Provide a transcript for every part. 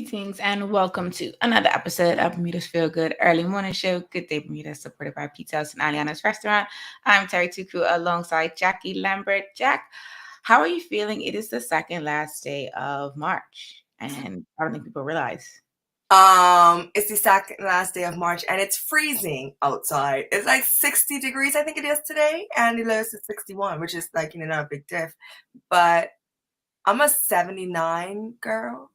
Greetings and welcome to another episode of Bermuda's Feel Good Early Morning Show. Good Day Bermuda, supported by Pizza House and Aliana's Restaurant. I'm Terri Tuku alongside Jackie Lambert. Jack, how are you feeling? It is the second last day of March, and I don't think people realize. It's the second last day of March and it's freezing outside. It's like 60 degrees, I think it is today, and the lowest is 61, which is like, not a big diff. But I'm a 79 girl.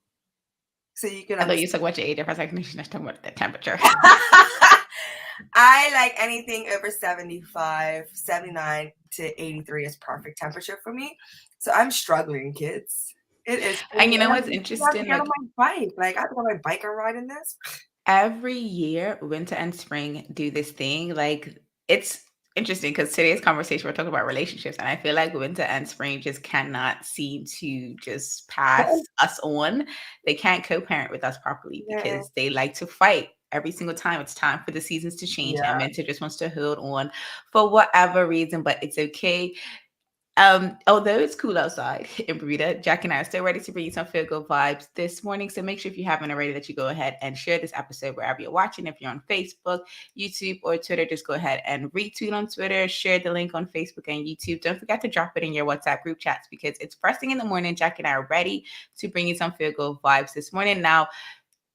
So you can I thought you talking about your age. I was like, no, she's not talking about the temperature. I like anything over 75, 79 to 83 is perfect temperature for me. So I'm struggling, kids. It is. And you know what's interesting? Get on my bike. Like, I have to go on my bike and ride in this. Every year, winter and spring do this thing. Like, it's interesting because today's conversation, we're talking about relationships. And I feel like winter and spring just cannot seem to just pass us on. They can't co-parent with us properly because they like to fight. Every single time it's time for the seasons to change, and winter just wants to hold on for whatever reason, but it's okay. Although it's cool outside in Bermuda, Jack and I are still ready to bring you some feel good vibes this morning. So make sure if you haven't already that you go ahead and share this episode wherever you're watching. If you're on Facebook, YouTube, or Twitter, just go ahead and retweet on Twitter, share the link on Facebook and YouTube. Don't forget to drop it in your WhatsApp group chats because it's first thing in the morning. Jack and I are ready to bring you some feel good vibes this morning. Now,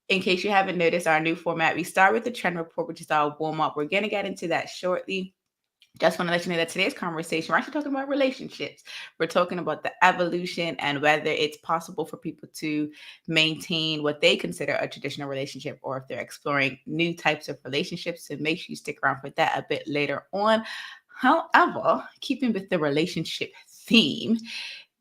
in case you haven't noticed our new format, we start with the trend report, which is our warm up. We're going to get into that shortly. Just want to let you know that today's conversation, we're actually talking about relationships. We're talking about the evolution and whether it's possible for people to maintain what they consider a traditional relationship or if they're exploring new types of relationships. So make sure you stick around for that a bit later on. However, keeping with the relationship theme,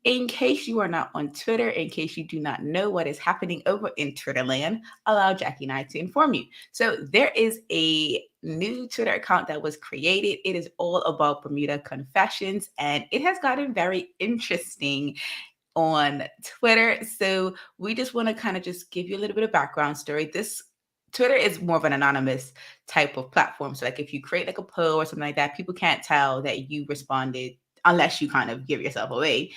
in case you are not on Twitter, in case you do not know what is happening over in Twitterland, allow Jackie and I to inform you. So there is a new Twitter account that was created. It is all about Bermuda confessions, and it has gotten very interesting on Twitter. So we just want to kind of just give you a little bit of background story. This Twitter is more of an anonymous type of platform. So like if you create like a poll or something like that, people can't tell that you responded unless you kind of give yourself away,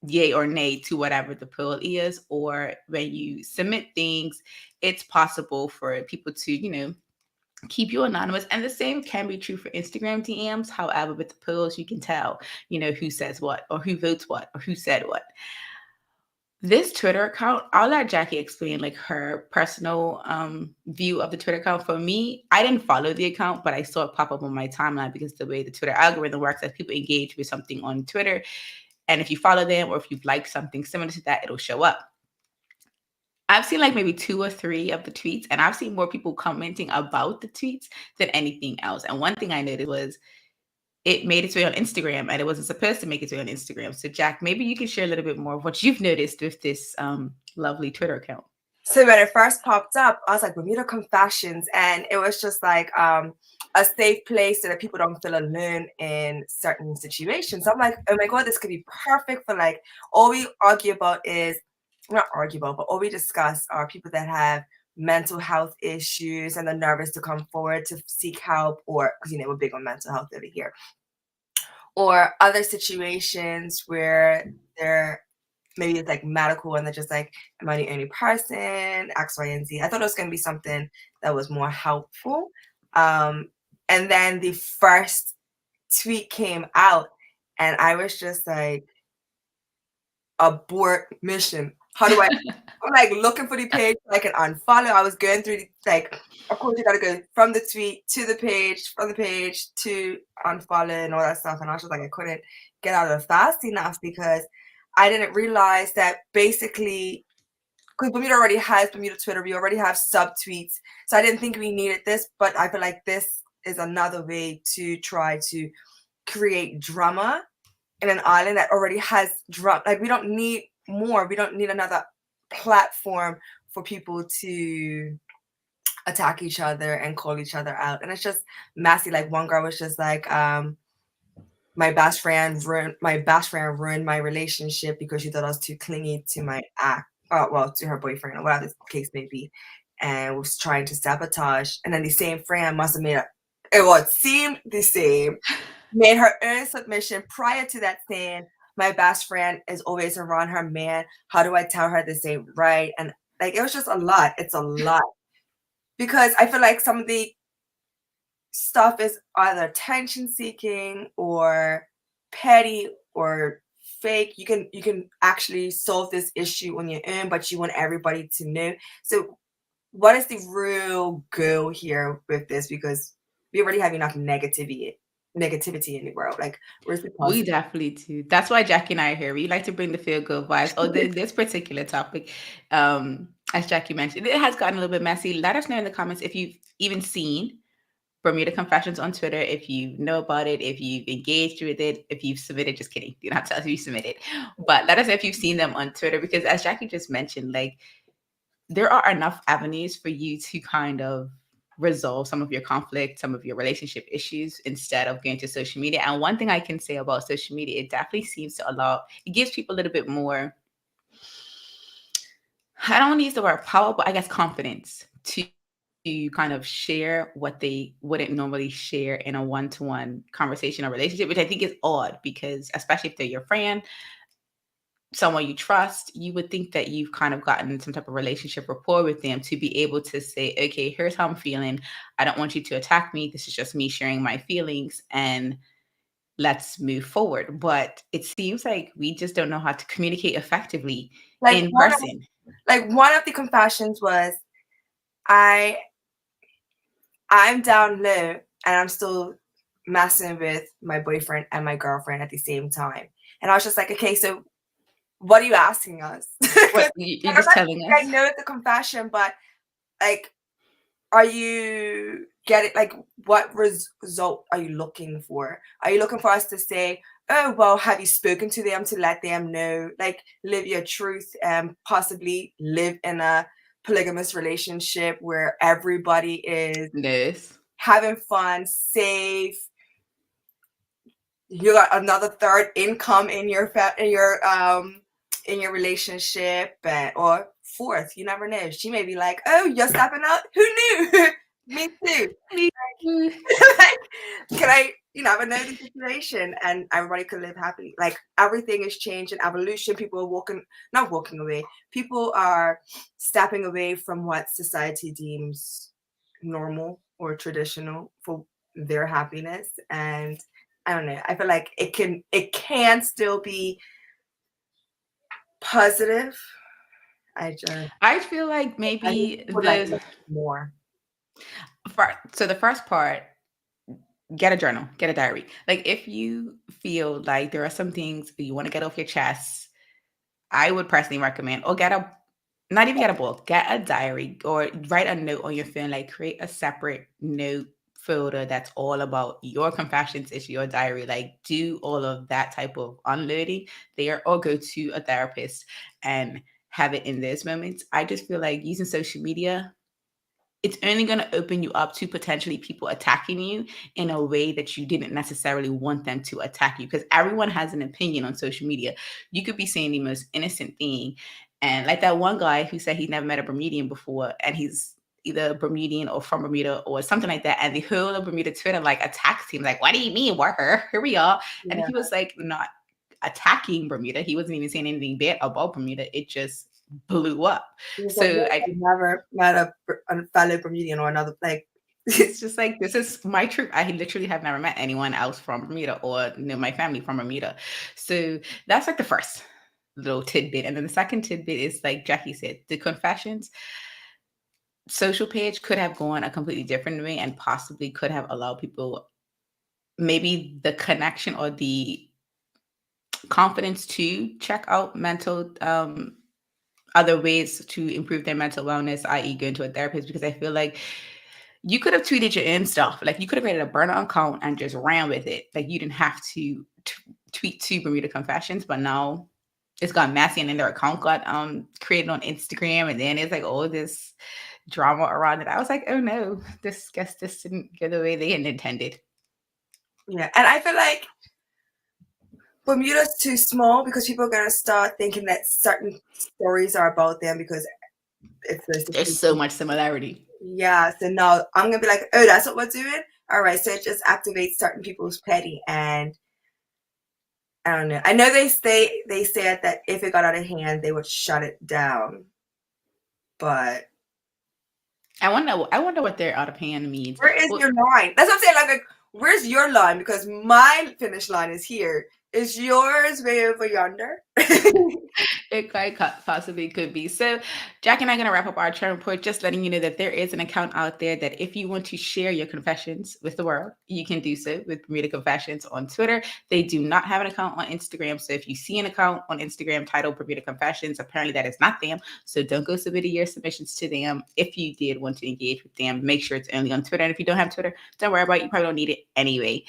yay or nay to whatever the poll is. Or when you submit things, it's possible for people to, keep you anonymous. And the same can be true for Instagram DMs. However, with the polls, you can tell, who says what or who votes what or who said what. This Twitter account, I'll let Jackie explain like her personal view of the Twitter account. For me, I didn't follow the account, but I saw it pop up on my timeline because the way the Twitter algorithm works, as people engage with something on Twitter, and if you follow them or if you've liked something similar to that, it'll show up. I've seen like maybe 2 or 3 of the tweets, and I've seen more people commenting about the tweets than anything else. And one thing I noticed was it made its way on Instagram, and it wasn't supposed to make its way on Instagram. So Jack, maybe you can share a little bit more of what you've noticed with this lovely Twitter account. So when it first popped up, I was like, Bermuda Confessions. And it was just like a safe place so that people don't feel alone in certain situations. So I'm like, oh my God, this could be perfect for like, all we argue about is, not argue about, but all we discuss are people that have mental health issues and they're nervous to come forward to seek help, or because we're big on mental health over here, or other situations where they're maybe it's like medical and they're just like, am I the only person, X, Y, and Z. I thought it was going to be something that was more helpful. And then the first tweet came out and I was just like, abort mission. How do I'm like looking for the page so I can unfollow. I was going through of course you gotta go from the tweet to the page, from the page to unfollow and all that stuff. And I was just like, I couldn't get out of it fast enough because I didn't realize that basically, because Bermuda already has Bermuda Twitter, we already have subtweets. So I didn't think we needed this, but I feel like this is another way to try to create drama in an island that already has drama. Like, we don't need more. We don't need another platform for people to attack each other and call each other out. And it's just messy. Like, one girl was just like, my best friend ruined my relationship because she thought I was too clingy to my to her boyfriend or whatever the case may be, and was trying to sabotage. And then the same friend must have made it seemed the same, made her own submission prior to that saying, my best friend is always around her man. How do I tell her this ain't right? And like, it was just a lot. It's a lot. Because I feel like some of the stuff is either attention seeking or petty or fake. You can actually solve this issue on your own, but you want everybody to know. So what is the real goal here with this? Because we already have enough negativity in the world. Like, where's the We positive? definitely do. That's why Jackie and I are here. We like to bring the feel good vibes. Although this particular topic, as Jackie mentioned, it has gotten a little bit messy. Let us know in the comments if you've even seen Bermuda Confessions on Twitter, if you know about it, if you've engaged with it, if you've submitted, just kidding. Do not tell us if you submitted. But let us know if you've seen them on Twitter, because as Jackie just mentioned, like, there are enough avenues for you to kind of resolve some of your conflict, some of your relationship issues instead of going to social media. And one thing I can say about social media, it definitely seems to allow, it gives people a little bit more, I don't want to use the word power, but I guess confidence to kind of share what they wouldn't normally share in a one-to-one conversation or relationship, which I think is odd because especially if they're your friend, someone you trust, you would think that you've kind of gotten some type of relationship rapport with them to be able to say, okay, here's how I'm feeling. I don't want you to attack me. This is just me sharing my feelings and let's move forward. But it seems like we just don't know how to communicate effectively Like in person. one of the confessions was, I'm down low and I'm still messing with my boyfriend and my girlfriend at the same time. And I was just like, okay, so what are you asking us? What you're just telling I us? know it's a confession, but like, are you getting, like, what result are you looking for? Are you looking for us to say, oh, well, have you spoken to them to let them know, like, live your truth and possibly live in a polygamous relationship where everybody is Yes. having fun, safe? You got another third income in your in your relationship, or fourth. You never know. She may be like, "Oh, you're stepping up. Who knew?" Me too. Me too. Like, can I? You never know the situation, and everybody could live happily. Like, everything is changing, evolution. People are not walking away. People are stepping away from what society deems normal or traditional for their happiness, and I don't know. I feel like it can still be positive. I feel like I maybe would like the more. so the first part, get a journal, get a diary. Like if you feel like there are some things that you want to get off your chest, I would personally recommend, or not even get a book, get a diary or write a note on your phone, like create a separate note folder that's all about your confessions. It's your diary. Like do all of that type of unloading there, or go to a therapist and have it in those moments. I just feel like using social media, it's only going to open you up to potentially people attacking you in a way that you didn't necessarily want them to attack you, because everyone has an opinion on social media. You could be saying the most innocent thing. And like that one guy who said he never met a Bermudian before, and he's either Bermudian or from Bermuda or something like that. And the whole of Bermuda Twitter like attacks him, like, what do you mean? We're her. Here we are. And Yeah. he was like not attacking Bermuda. He wasn't even saying anything bad about Bermuda. It just blew up. Because So I've never met a fellow Bermudian or another, like. he's just like, this is my truth. I literally have never met anyone else from Bermuda or know my family from Bermuda. So that's like the first little tidbit. And then the second tidbit is like Jackie said, the confessions social page could have gone a completely different way and possibly could have allowed people maybe the connection or the confidence to check out mental other ways to improve their mental wellness, i.e. going to a therapist, because I feel like you could have tweeted your own stuff. Like you could have created a burner account and just ran with it. Like you didn't have to tweet to Bermuda Confessions, but now it's got messy and then their account got created on Instagram, and then it's like all this drama around it. I was like, oh no, this didn't go the way they had intended. Yeah, and I feel like Bermuda's too small because people are gonna start thinking that certain stories are about them because There's so much similarity. Yeah, so now I'm gonna be like, oh, that's what we're doing. All right, so it just activates certain people's petty, and I don't know. I know they said that if it got out of hand, they would shut it down. But I wonder what their out of hand means. where is your line? That's what I'm saying. Like, where's your line? Because my finish line is here. Is yours way over yonder? It quite possibly could be. So Jack and I are going to wrap up our term report, just letting you know that there is an account out there that if you want to share your confessions with the world, you can do so with Bermuda Confessions on Twitter. They do not have an account on Instagram. So if you see an account on Instagram titled Bermuda Confessions, apparently that is not them. So don't go submitting your submissions to them. If you did want to engage with them, make sure it's only on Twitter. And if you don't have Twitter, don't worry about it. You probably don't need it anyway.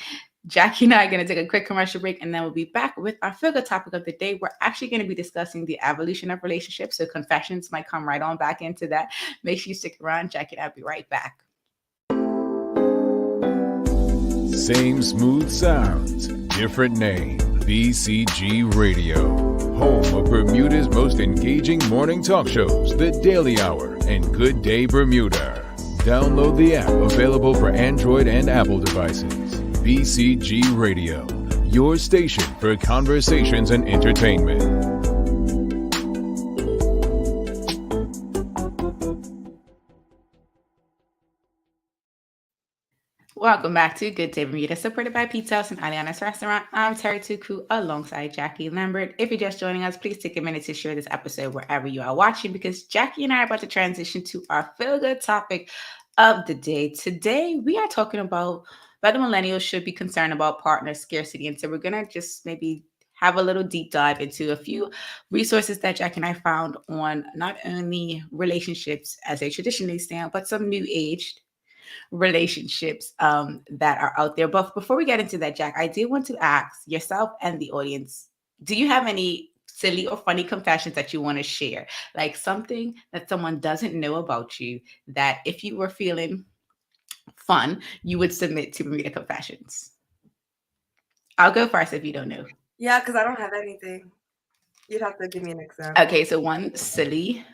Jackie and I are going to take a quick commercial break, and then we'll be back with our feel good topic of the day. We're actually going to be discussing the evolution of relationships, so confessions might come right on back into that. Make sure you stick around. Jackie and I'll be right back. Same smooth sounds, different name. BCG Radio, home of Bermuda's most engaging morning talk shows, The Daily Hour and Good Day Bermuda. Download the app, available for Android and Apple devices. BCG Radio, your station for conversations and entertainment. Welcome back to Good Day Bermuda, supported by Pizza House and Aliana's Restaurant. I'm Terri Tuku alongside Jackie Lambert. If you're just joining us, please take a minute to share this episode wherever you are watching, because Jackie and I are about to transition to our feel good topic of the day. Today, we are talking about whether millennials should be concerned about partner scarcity. And so we're going to just maybe have a little deep dive into a few resources that Jack and I found on not only relationships as they traditionally stand, but some new age relationships that are out there. But before we get into that, Jack, I did want to ask yourself and the audience, do you have any silly or funny confessions that you want to share? Like something that someone doesn't know about you that if you were feeling fun, you would submit to Bermuda Confessions. I'll go first if you don't know. Yeah, because I don't have anything. You'd have to give me an example. Okay, so one silly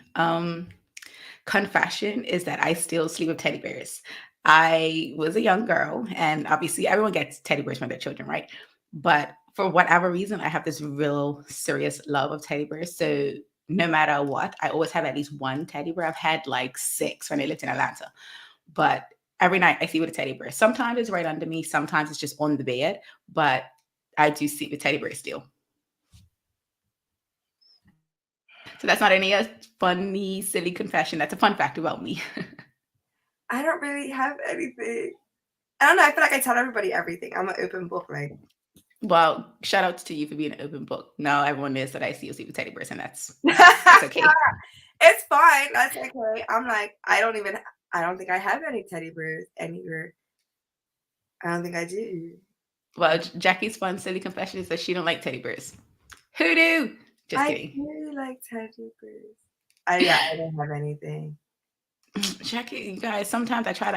confession is that I still sleep with teddy bears. I was a young girl, and obviously everyone gets teddy bears when they're children, right? But for whatever reason, I have this real serious love of teddy bears. So no matter what, I always have at least one teddy bear. I've had like 6 when I lived in Atlanta. But every night I sleep with a teddy bear. Sometimes it's right under me. Sometimes it's just on the bed. But I do sleep with teddy bears still. So that's not any funny, silly confession. That's a fun fact about me. I don't really have anything. I don't know. I feel like I tell everybody everything. I'm an open book, right? Well, shout out to you for being an open book. Now everyone knows that I still sleep with teddy bears, and that's okay. It's fine. That's okay. I'm like, I don't think I have any teddy bears anywhere. I don't think I do. Well, Jackie's fun, silly confession is that she don't like teddy bears. Who do? Just kidding. I really like teddy bears. I don't have anything. Jackie, you guys, sometimes I try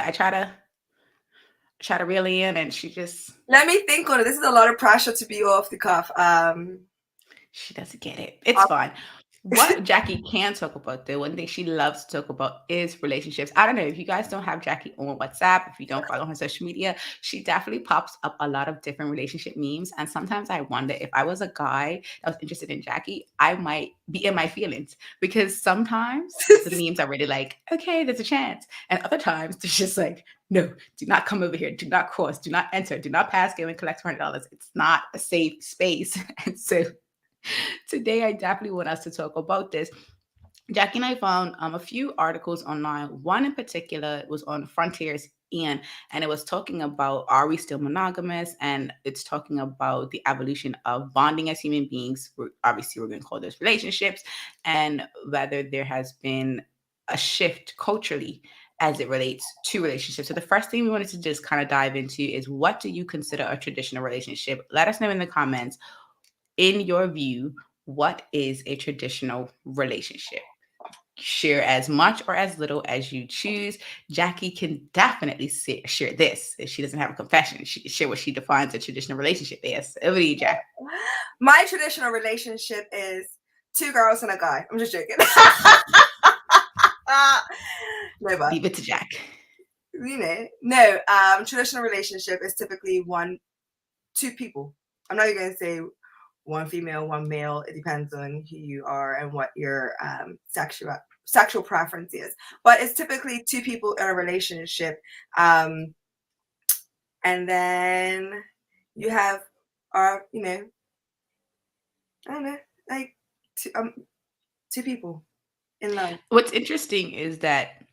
to reel in, and she just let me think on it. This is a lot of pressure to be off the cuff. She doesn't get it. It's fine. What Jackie can talk about, though, one thing she loves to talk about is relationships. I don't know if you guys don't have Jackie on WhatsApp, if you don't follow her on social media, she definitely pops up a lot of different relationship memes. And sometimes I wonder if I was a guy that was interested in Jackie, I might be in my feelings, because sometimes the memes are really like, okay, there's a chance. And other times they're just like, no, do not come over here. Do not cross. Do not enter. Do not pass go and collect $200. It's not a safe space. And so today, I definitely want us to talk about this. Jackie and I found a few articles online. One in particular was on Frontiers and it was talking about, are we still monogamous? And it's talking about the evolution of bonding as human beings. Obviously, we're going to call those relationships, and whether there has been a shift culturally as it relates to relationships. So the first thing we wanted to just kind of dive into is, what do you consider a traditional relationship? Let us know in the comments. In your view, what is a traditional relationship? Share as much or as little as you choose. Jackie can definitely share this. If she doesn't have a confession, she can share what she defines a traditional relationship as. Over to you, Jack. My traditional relationship is 2 girls and a guy. I'm just joking. No, leave it to Jack. No. Traditional relationship is typically 2 people. I'm not even going to say one female, one male. It depends on who you are and what your sexual preference is. But it's typically two people in a relationship. And then you have I don't know, like two people in love. What's interesting is that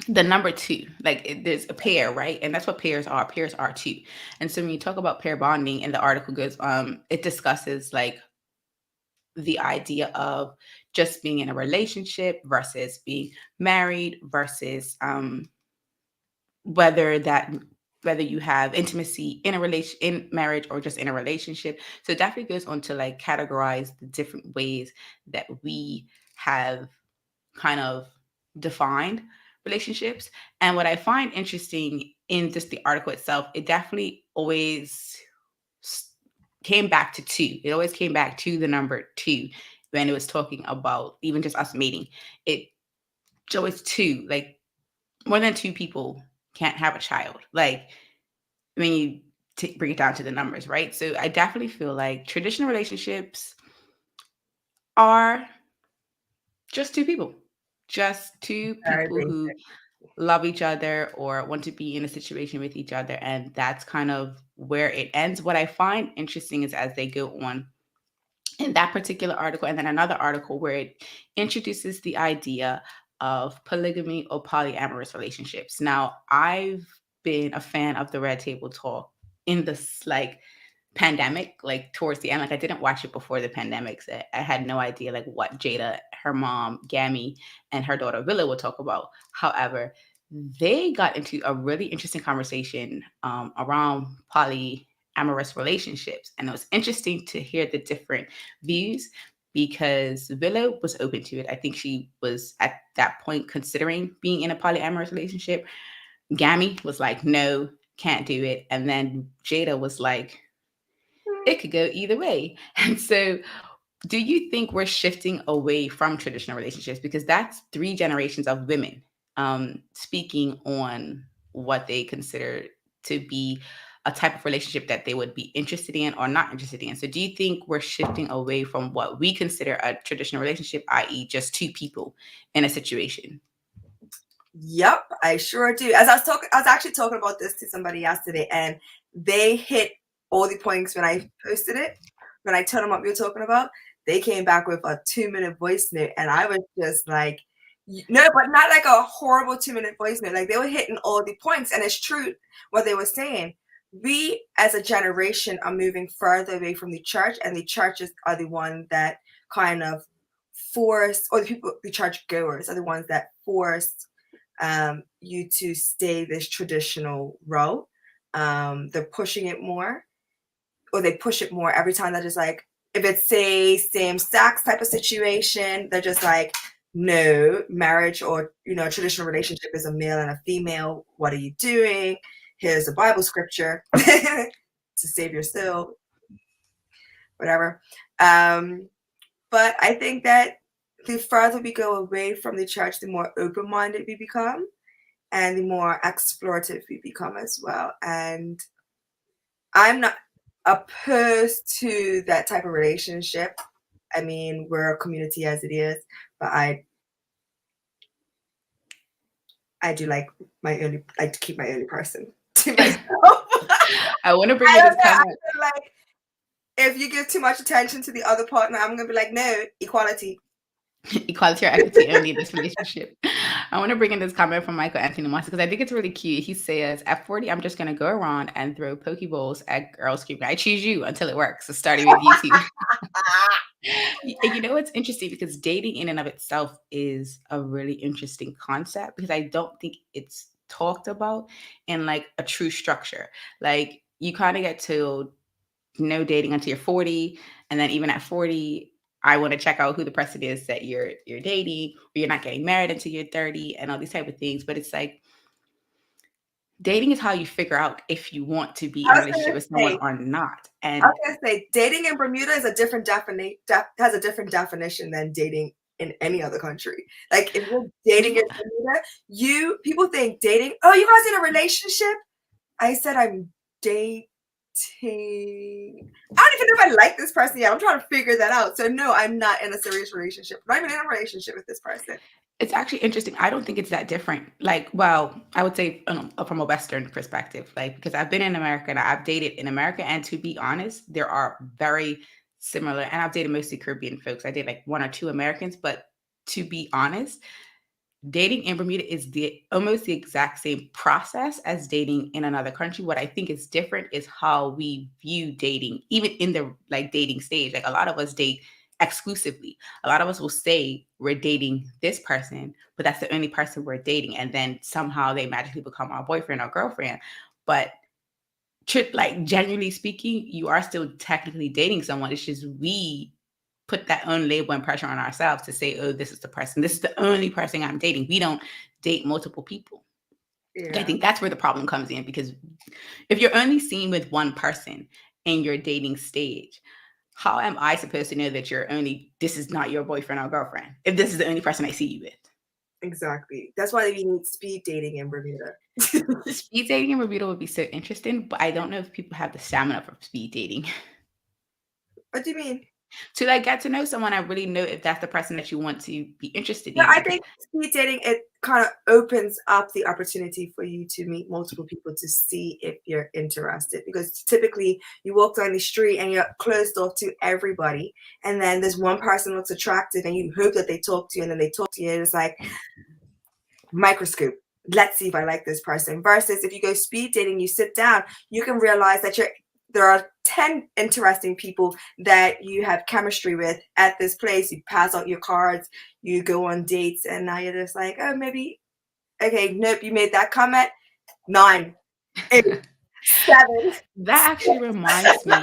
the number two, like there's a pair, right? And that's what pairs are. Pairs are two. And so when you talk about pair bonding, and the article goes, it discusses like the idea of just being in a relationship versus being married versus whether you have intimacy in marriage or just in a relationship. So it definitely goes on to like categorize the different ways that we have kind of defined relationships. And what I find interesting in just the article itself, it definitely always came back to two. It always came back to the number two when it was talking about even just us mating. It always two, like more than two people can't have a child. Like when you bring it down to the numbers, right? So I definitely feel like traditional relationships are just two people who love each other or want to be in a situation with each other. And that's kind of where it ends. What I find interesting is as they go on in that particular article, and then another article where it introduces the idea of polygamy or polyamorous relationships. Now, I've been a fan of the Red Table Talk in this like pandemic, like towards the end. Like I didn't watch it before the pandemic, so I had no idea like what Jada, her mom, Gammy, and her daughter Willow would talk about. However, they got into a really interesting conversation around polyamorous relationships, and it was interesting to hear the different views because Willow was open to it. I think she was at that point considering being in a polyamorous relationship. Gammy was like, no, can't do it. And then Jada was like, it could go either way. And so do you think we're shifting away from traditional relationships? Because that's 3 generations of women speaking on what they consider to be a type of relationship that they would be interested in or not interested in. So do you think we're shifting away from what we consider a traditional relationship, i.e. just two people in a situation? Yep, I sure do. As I was actually talking about this to somebody yesterday, and they hit all the points when I posted it. When I told them what we were talking about, they came back with a 2-minute voice note, and I was just like, no, but not like a horrible 2-minute voice note. Like they were hitting all the points, and it's true what they were saying. We as a generation are moving further away from the church, and the churches are the ones that kind of force, or the church goers are the ones that force you to stay this traditional route. They're pushing it more, or they push it more every time. They're just like, if it's say same-sex type of situation, they're just like, no, marriage or traditional relationship is a male and a female. What are you doing? Here's a Bible scripture to save your soul, whatever. But I think that the further we go away from the church, the more open-minded we become, and the more explorative we become as well. And I'm not opposed to that type of relationship. I mean, we're a community as it is, but I do like to keep my only person to myself. I want to bring you this comment. Like, if you give too much attention to the other partner, I'm gonna be like, no, equality. Equality or equity only in this relationship. I want to bring in this comment from Michael Anthony Moss because I think it's really cute. He says, at 40, I'm just going to go around and throw Pokeballs at girls screaming, I choose you until it works. So starting with YouTube. You know, it's interesting because dating in and of itself is a really interesting concept because I don't think it's talked about in like a true structure. Like you kind of get to know dating until you're 40. And then even at 40, I want to check out who the person is that you're dating, or you're not getting married until you're 30 and all these type of things. But it's like, dating is how you figure out if you want to be in a relationship with someone or not. And I was going to say, dating in Bermuda is a different has a different definition than dating in any other country. Like if you're dating in Bermuda, people think dating, oh, you guys in a relationship? I said I'm dating. dating. I don't even know if I like this person yet. I'm trying to figure that out. So no, I'm not in a serious relationship. I'm not even in a relationship with this person. It's actually interesting. I don't think it's that different. Like, well, I would say from a Western perspective, like, because I've been in America and I've dated in America, and to be honest, there are very similar, and I've dated mostly Caribbean folks. I did like one or two Americans, but to be honest, dating in Bermuda is almost the exact same process as dating in another country. What I think is different is how we view dating, even in the like dating stage. Like a lot of us date exclusively. A lot of us will say we're dating this person, but that's the only person we're dating. And then somehow they magically become our boyfriend or girlfriend. But like generally speaking, you are still technically dating someone. It's just we put that own label and pressure on ourselves to say, oh, this is the person. This is the only person I'm dating. We don't date multiple people. Yeah. I think that's where the problem comes in, because if you're only seen with one person in your dating stage, how am I supposed to know that this is not your boyfriend or girlfriend if this is the only person I see you with? Exactly. That's why we need speed dating in Bermuda. Speed dating in Bermuda would be so interesting, but I don't know if people have the stamina for speed dating. What do you mean? To like get to know someone, I really know if that's the person that you want to be interested in. I think speed dating, it kind of opens up the opportunity for you to meet multiple people to see if you're interested, because typically you walk down the street and you're closed off to everybody, and then there's one person looks attractive and you hope that they talk to you, and then they talk to you and it's like microscope, let's see if I like this person. Versus if you go speed dating, you sit down, you can realize that there are 10 interesting people that you have chemistry with at this place. You pass out your cards, you go on dates, and now you're just like, oh, maybe, okay, nope, you made that comment. 9, 8, 7. That actually reminds me,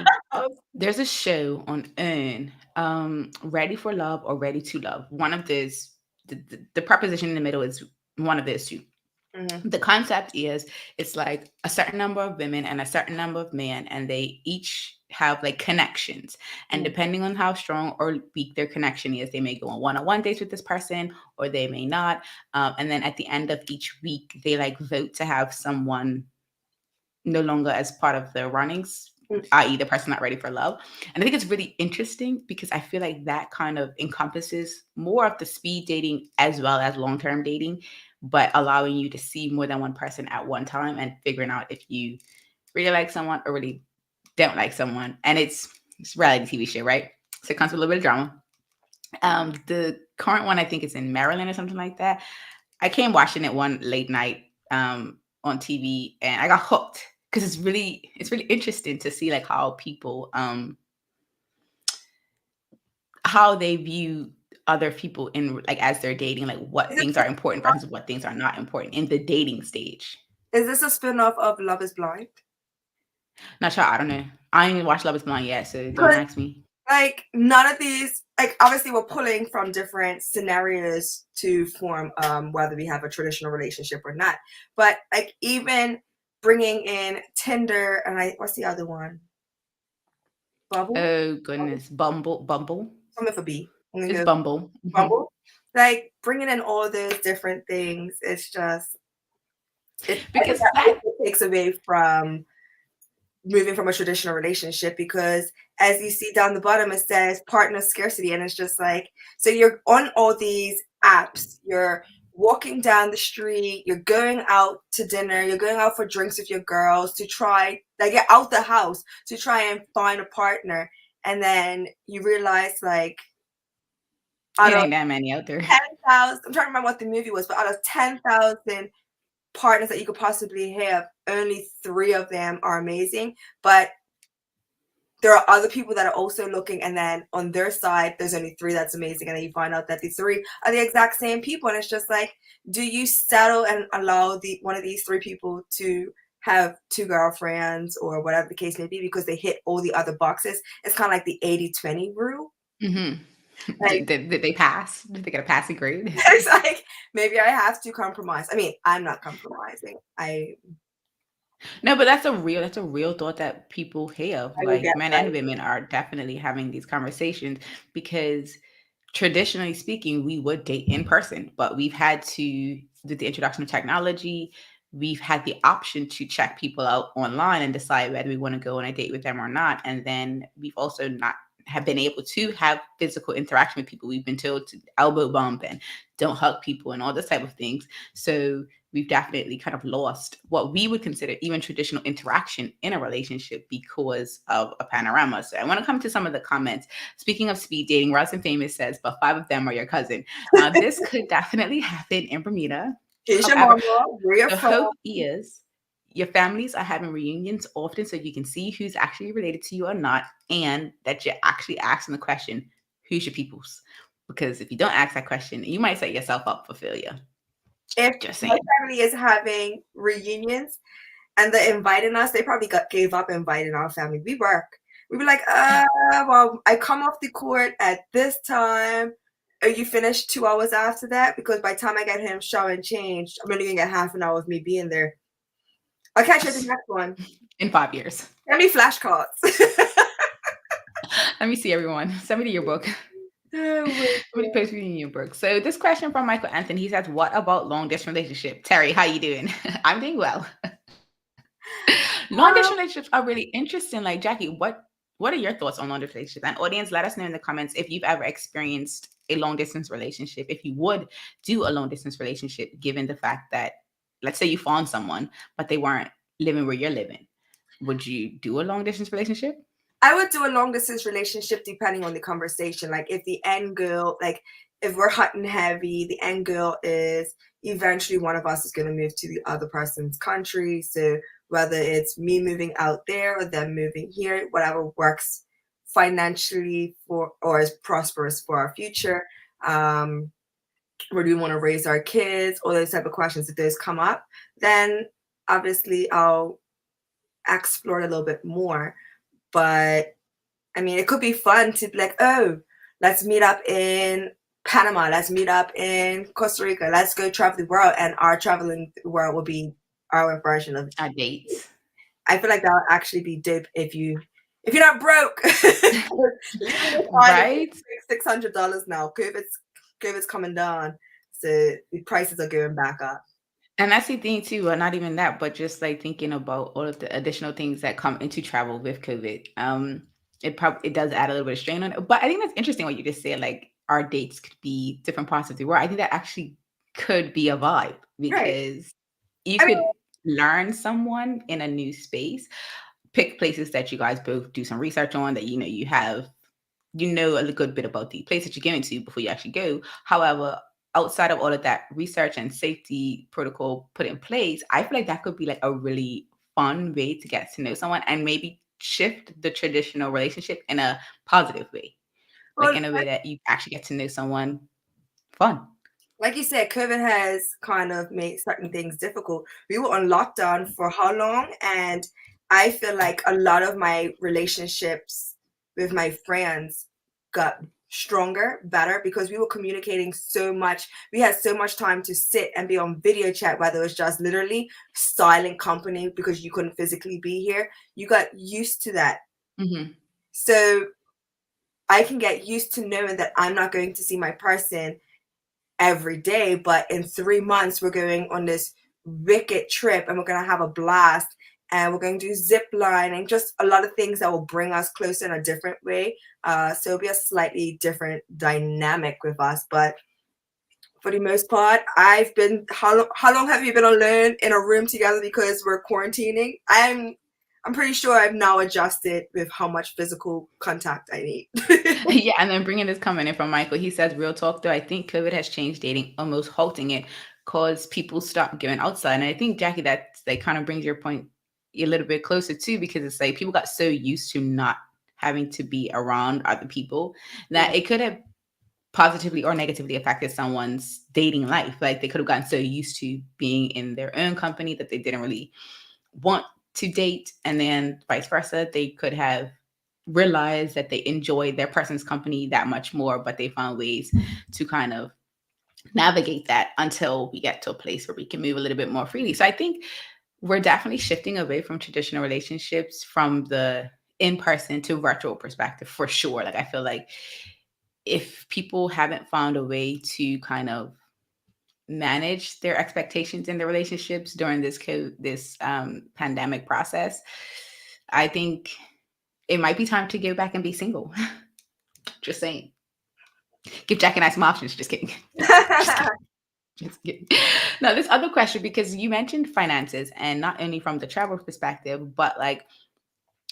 there's a show on OWN, Ready for Love or Ready to Love. One of those, the preposition in the middle is one of those two. Mm-hmm. The concept is it's like a certain number of women and a certain number of men, and they each have like connections. And depending on how strong or weak their connection is, they may go on one-on-one dates with this person or they may not. And then at the end of each week, they like vote to have someone no longer as part of the runnings, i.e. the person not ready for love. And I think it's really interesting because I feel like that kind of encompasses more of the speed dating as well as long-term dating, but allowing you to see more than one person at one time and figuring out if you really like someone or really don't like someone. And it's a reality TV show, right? So it comes with a little bit of drama. The current one, I think it's in Maryland or something like that. I came watching it one late night on TV and I got hooked because it's really interesting to see like how people, how they view other people in like as they're dating, like what things are important versus what things are not important in the dating stage. Is this a spin-off of Love is Blind? Not sure. I don't know. I ain't even watched Love is Blind yet, so don't ask me. Like none of these, like obviously we're pulling from different scenarios to form whether we have a traditional relationship or not. But like even bringing in Tinder and what's the other one? Bumble? Oh goodness, Bumble. Something for B. It's Bumble. Bumble. Like bringing in all those different things, it's just because that takes away from moving from a traditional relationship, because as you see down the bottom it says partner scarcity, and it's just like, so you're on all these apps, you're walking down the street, you're going out to dinner, you're going out for drinks with your girls to try, like get out the house to try and find a partner, and then you realize like ain't that many out there. 10,000, I'm trying to remember what the movie was, but out of 10,000 partners that you could possibly have, only 3 of them are amazing. But there are other people that are also looking, and then on their side there's only 3 that's amazing, and then you find out that the 3 are the exact same people, and it's just like, do you settle and allow one of these 3 people to have 2 girlfriends or whatever the case may be because they hit all the other boxes? It's kind of like the 80-20 rule. Mm-hmm. Like, did they pass? Did they get a passing grade? It's like, maybe I have to compromise. I mean, I'm not compromising. No, but that's a real thought that people have. Like men and women are definitely having these conversations, because traditionally speaking, we would date in person, but we've had to, with the introduction of technology, we've had the option to check people out online and decide whether we want to go on a date with them or not. And then we've also not have been able to have physical interaction with people. We've been told to elbow bump and don't hug people and all this type of things. So we've definitely kind of lost what we would consider even traditional interaction in a relationship because of a panorama. So I want to come to some of the comments. Speaking of speed dating, Rosin Famous says, but 5 of them are your cousin. This could definitely happen in Bermuda. Here's your However, mama. Where you the from? hope is your families are having reunions often so you can see who's actually related to you or not, and that you're actually asking the question, who's your peoples? Because if you don't ask that question, you might set yourself up for failure. If Just my saying. family is having reunions and they're inviting us, they probably gave up inviting our family. We work. We'd be like, well, I come off the court at this time. Are you finished 2 hours after that? Because by the time I get him shower and change, I'm only gonna get half an hour of me being there. I'll catch you at the next one. In 5 years. Send me flashcards. Let me see, everyone. Send me the yearbook. Somebody post me in your book. So this question from Michael Anthony, he says, what about long distance relationship? Terry, how you doing? I'm doing well. Long distance relationships are really interesting. Like, Jackie, what are your thoughts on long distance relationships? And audience, let us know in the comments if you've ever experienced a long distance relationship, if you would do a long distance relationship, given the fact that, let's say you found someone, but they weren't living where you're living. Would you do a long distance relationship? I would do a long distance relationship depending on the conversation. Like if the end goal, like if we're hot and heavy, the end goal is eventually one of us is going to move to the other person's country. So whether it's me moving out there or them moving here, whatever works financially for or is prosperous for our future. Where do we want to raise our kids? All those type of questions. If those come up, then obviously I'll explore it a little bit more. But I mean, it could be fun to be like, oh, let's meet up in Panama. Let's meet up in Costa Rica. Let's go travel the world. And our traveling the world will be our version of our dates. I feel like that would actually be dope if you're not broke. Right? $600 now. COVID's coming down. So the prices are going back up. And that's the thing too, not even that, but just like thinking about all of the additional things that come into travel with COVID. It does add a little bit of strain on it. But I think that's interesting what you just said, like our dates could be different parts of the world. I think that actually could be a vibe because you could learn someone in a new space, pick places that you guys both do some research on, that you know a good bit about the place that you're going to before you actually go. However, outside of all of that research and safety protocol put in place, I feel like that could be like a really fun way to get to know someone and maybe shift the traditional relationship in a positive way. Like in a way that you actually get to know someone fun. Like you said, COVID has kind of made certain things difficult. We were on lockdown for how long? And I feel like a lot of my relationships with my friends got stronger, better, because we were communicating so much. We had so much time to sit and be on video chat, whether it was just literally silent company because you couldn't physically be here. You got used to that. Mm-hmm. So I can get used to knowing that I'm not going to see my person every day, but in 3 months we're going on this wicked trip and we're going to have a blast and we're going to do zip line and just a lot of things that will bring us closer in a different way. So it'll be a slightly different dynamic with us, but for the most part, I've been, how long have you been alone in a room together because we're quarantining? I'm pretty sure I've now adjusted with how much physical contact I need. Yeah, and then bringing this comment in from Michael, he says, real talk though, I think COVID has changed dating, almost halting it, because people stop going outside. And I think, Jackie, that kind of brings your point a little bit closer too, because it's like people got so used to not having to be around other people that it could have positively or negatively affected someone's dating life. Like they could have gotten so used to being in their own company that they didn't really want to date, and then vice versa. They could have realized that they enjoyed their person's company that much more, but they found ways to kind of navigate that until we get to a place where we can move a little bit more freely. So I think we're definitely shifting away from traditional relationships from the in-person to virtual perspective for sure. Like I feel like if people haven't found a way to kind of manage their expectations in their relationships during this pandemic process, I think it might be time to go back and be single. Just saying. Give Jack and I some options. Just kidding. Just kidding. Just kidding. Now, this other question, because you mentioned finances, and not only from the travel perspective, but like,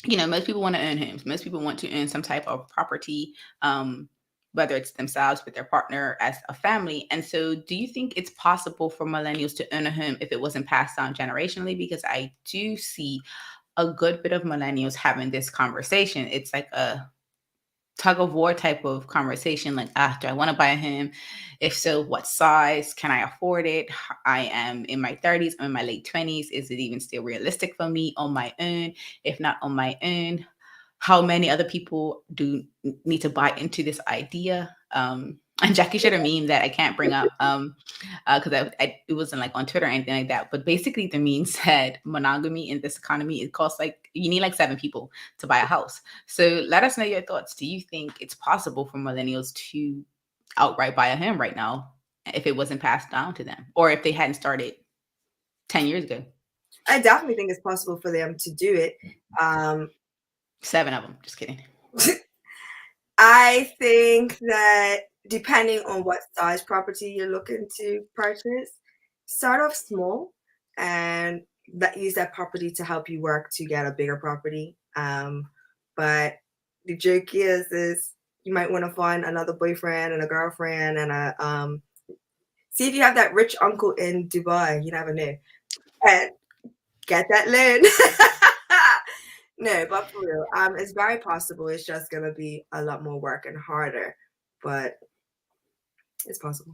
most people want to earn homes. Most people want to earn some type of property, whether it's themselves with their partner as a family. And so do you think it's possible for millennials to earn a home if it wasn't passed down generationally? Because I do see a good bit of millennials having this conversation. It's like a tug of war type of conversation, like, do I want to buy a home? If so, what size? Can I afford it? I am in my 30s, I'm in my late 20s. Is it even still realistic for me on my own? If not on my own, how many other people do need to buy into this idea? And Jackie should have meme that I can't bring up because it wasn't like on Twitter or anything like that. But basically, the meme said monogamy in this economy, it costs like, you need like 7 people to buy a house. So let us know your thoughts. Do you think it's possible for millennials to outright buy a home right now if it wasn't passed down to them, or if they hadn't started 10 years ago? I definitely think it's possible for them to do it. 7 of them. Just kidding. I think that depending on what size property you're looking to purchase, start off small and use that property to help you work to get a bigger property. But the joke is you might want to find another boyfriend and a girlfriend and see if you have that rich uncle in Dubai. You never know. And get that loan. No, but for real, it's very possible. It's just gonna be a lot more work and harder, but it's possible.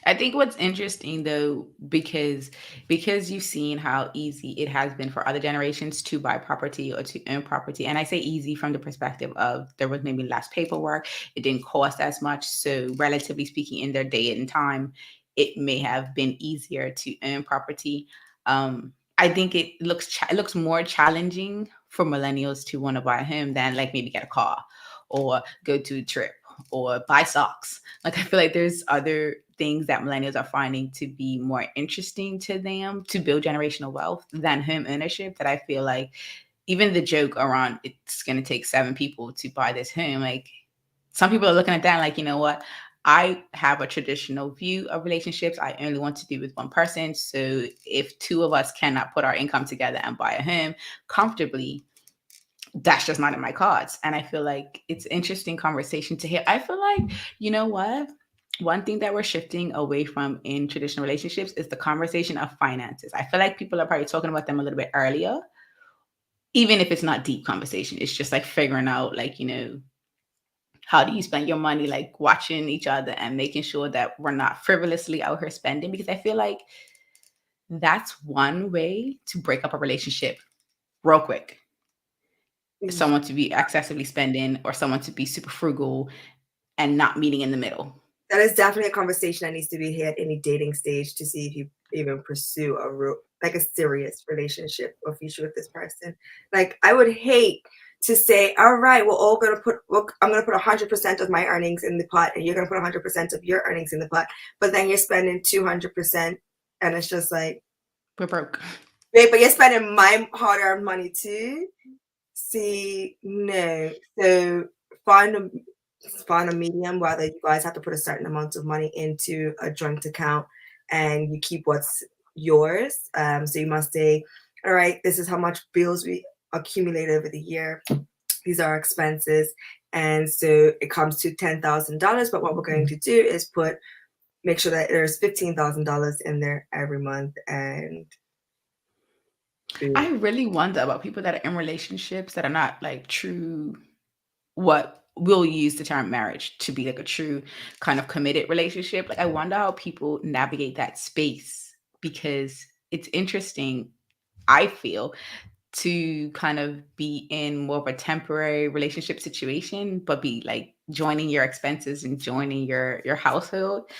I think what's interesting though, because you've seen how easy it has been for other generations to buy property or to own property. And I say easy from the perspective of there was maybe less paperwork, it didn't cost as much. So relatively speaking, in their day and time, it may have been easier to own property. I think it looks more challenging for millennials to want to buy a home than like maybe get a car or go to a trip or buy socks. Like, I feel like there's other things that millennials are finding to be more interesting to them to build generational wealth than home ownership, that I feel like even the joke around it's going to take 7 people to buy this home, like some people are looking at that like, you know what? I have a traditional view of relationships. I only want to be with one person. So if 2 of us cannot put our income together and buy a home comfortably, that's just not in my cards. And I feel like it's interesting conversation to hear. I feel like, you know what? One thing that we're shifting away from in traditional relationships is the conversation of finances. I feel like people are probably talking about them a little bit earlier, even if it's not deep conversation. It's just like figuring out, like, how do you spend your money, like watching each other and making sure that we're not frivolously out here spending, because I feel like that's one way to break up a relationship real quick. Someone to be excessively spending or someone to be super frugal and not meeting in the middle. That is definitely a conversation that needs to be had in any dating stage to see if you even pursue a serious relationship or future with this person. Like, I would hate to say, all right, I'm going to put 100% of my earnings in the pot and you're going to put 100% of your earnings in the pot, but then you're spending 200% and it's just like, we're broke. Wait, but you're spending my hard-earned money too? See, no. So find a medium, whether you guys have to put a certain amount of money into a joint account and you keep what's yours. So you must say, all right, this is how much bills we accumulate over the year. These are our expenses. And so it comes to $10,000. But what we're going to do is make sure that there's $15,000 in there every month. And I really wonder about people that are in relationships that are not like true, what we'll use the term marriage to be like a true kind of committed relationship. Like, I wonder how people navigate that space, because it's interesting, I feel, to kind of be in more of a temporary relationship situation, but be like joining your expenses and joining your household.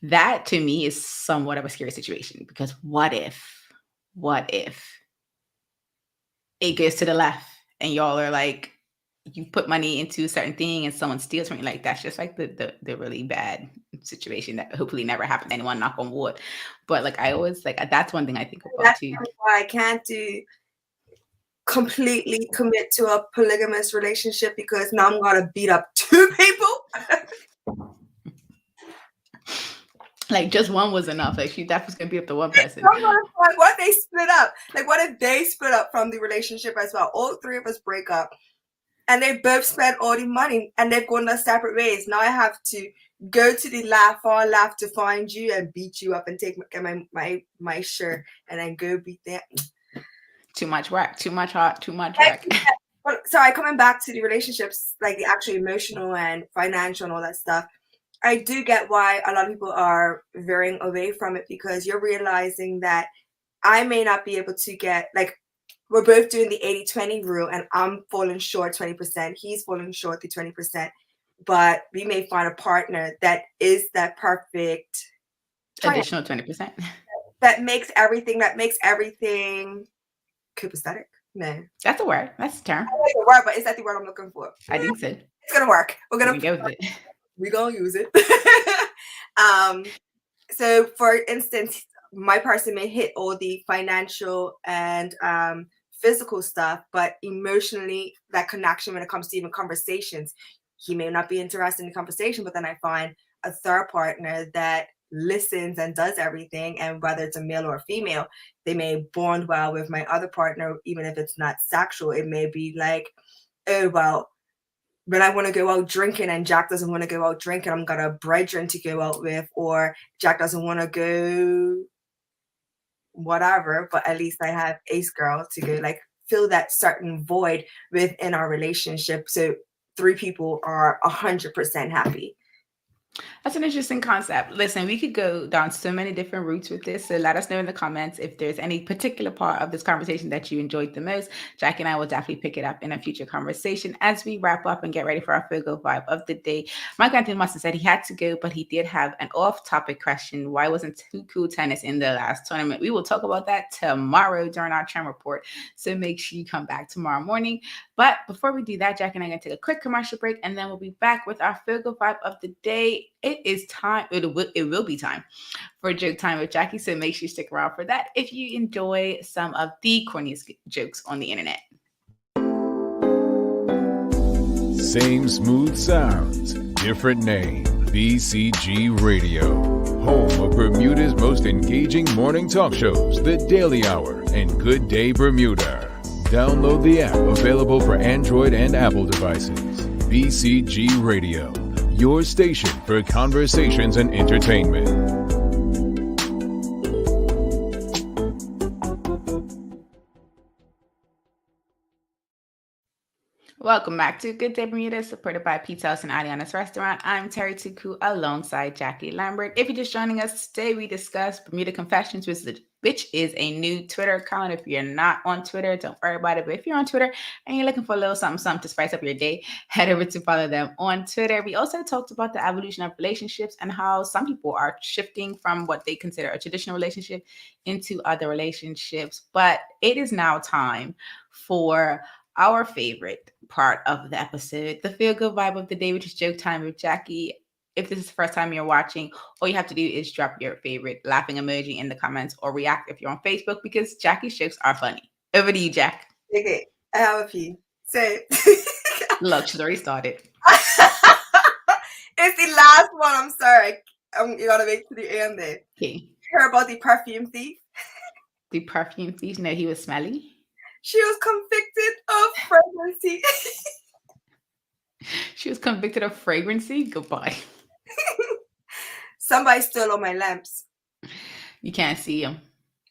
That to me is somewhat of a scary situation, because what if it goes to the left and y'all are like you put money into a certain thing and someone steals from you. Like that's just like the really bad situation that hopefully never happens to anyone, knock on wood. But like I always like that's one thing I think about That's too. why I can't completely commit to a polygamous relationship, because now I'm gonna beat up two people. Like just one was enough. Like she definitely gonna beat up the one person. What if they split up? Like what if they split up from the relationship as well? All three of us break up and they both spend all the money and they've gone their separate ways. Now I have to go to the far left to find you and beat you up and take my shirt and then go beat them. Too much work, too much heart, too much work. Sorry, coming back to the relationships, like the actual emotional and financial and all that stuff, I do get why a lot of people are veering away from it, because you're realizing that I may not be able to get, like, we're both doing the 80-20 rule and I'm falling short 20%, he's falling short the 20%, but we may find a partner that is that perfect additional 20%. That makes everything copacetic. No. That's a word. That's a term. I like the word, but is that the word I'm looking for? I think so. It's gonna work. We're gonna use it. So for instance, my person may hit all the financial and physical stuff, but emotionally, that connection when it comes to even conversations, he may not be interested in the conversation, but then I find a third partner that listens and does everything, and whether it's a male or a female, they may bond well with my other partner, even if it's not sexual. It may be like, oh well, when I want to go out drinking and Jack doesn't want to go out drinking, I'm gonna brethren to go out with, or Jack doesn't want to go whatever, but at least I have Ace Girl to go, like, fill that certain void within our relationship, so three people are 100% happy. That's an interesting concept. Listen, we could go down so many different routes with this. So let us know in the comments if there's any particular part of this conversation that you enjoyed the most. Jackie and I will definitely pick it up in a future conversation as we wrap up and get ready for our Feel Vibe of the day. Mike Anthony must have said he had to go, but he did have an off-topic question. Why wasn't Too Cool Tennis in the last tournament? We will talk about that tomorrow during our trend report. So make sure you come back tomorrow morning. But before we do that, Jackie and I are going to take a quick commercial break, and then we'll be back with our Feel Vibe of the day. It is time. It will be time for Joke Time with Jackie. So make sure you stick around for that if you enjoy some of the corniest jokes on the internet. Same smooth sounds, different name. BCG Radio, home of Bermuda's most engaging morning talk shows, The Daily Hour and Good Day Bermuda. Download the app, available for Android and Apple devices. BCG Radio, your station for conversations and entertainment. Welcome back to Good Day Bermuda, supported by Pizza House and Aliana's Restaurant. I'm Terri Tuku alongside Jackie Lambert. If you're just joining us today, we discuss Bermuda Confessions, which is a new Twitter account. If you're not on Twitter, don't worry about it. But if you're on Twitter and you're looking for a little something to spice up your day, head over to follow them on Twitter. We also talked about the evolution of relationships and how some people are shifting from what they consider a traditional relationship into other relationships. But it is now time for our favorite part of the episode, the Feel Good Vibe of the day, which is Joke Time with Jackie. If this is the first time you're watching, all you have to do is drop your favorite laughing emoji in the comments or react if you're on Facebook, because Jackie's jokes are funny. Over to you, Jack. Okay, I have a few. So, look, she's already started. It's the last one. I'm sorry. You gotta wait to the end there. Okay. You heard about the perfume thief? The perfume thief? No, he was smelly. She was convicted of fragrancy. She was convicted of fragrancy? Goodbye. Somebody stole all my lamps. You can't see them.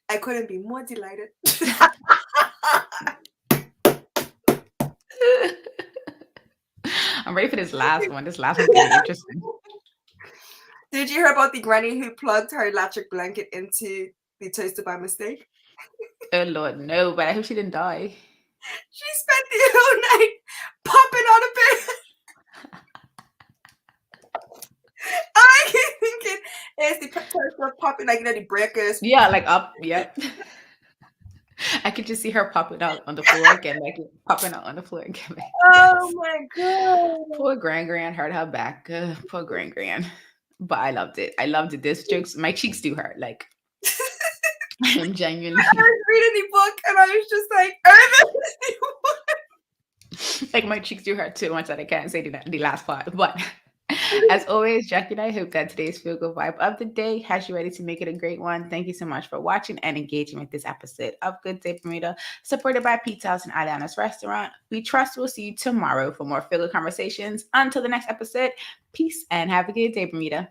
I couldn't be more delighted. I'm ready for this last one. This last one's going to be interesting. Did you hear about the granny who plugged her electric blanket into the toaster by mistake? Oh Lord, no, but I hope she didn't die. She spent the whole night popping on a bed. I keep thinking it's the toaster popping, like, you know, the breakers. Yeah, like up, yeah. I I could just see her popping out on the floor again, like popping out on the floor again. Like, Oh yes. my god. Poor Gran hurt her back. Poor Gran. But I loved it. I loved it. This jokes, my cheeks do hurt. Like, I'm genuinely. I was reading the book and I was just like, I like my cheeks do hurt too much that I can't say the last part. But as always, Jackie and I hope that today's Feel Good Vibe of the Day has you ready to make it a great one. Thank you so much for watching and engaging with this episode of Good Day Bermuda, supported by Pizza House and Aliana's Restaurant. We trust we'll see you tomorrow for more Feel Good conversations. Until the next episode, peace and have a good day, Bermuda.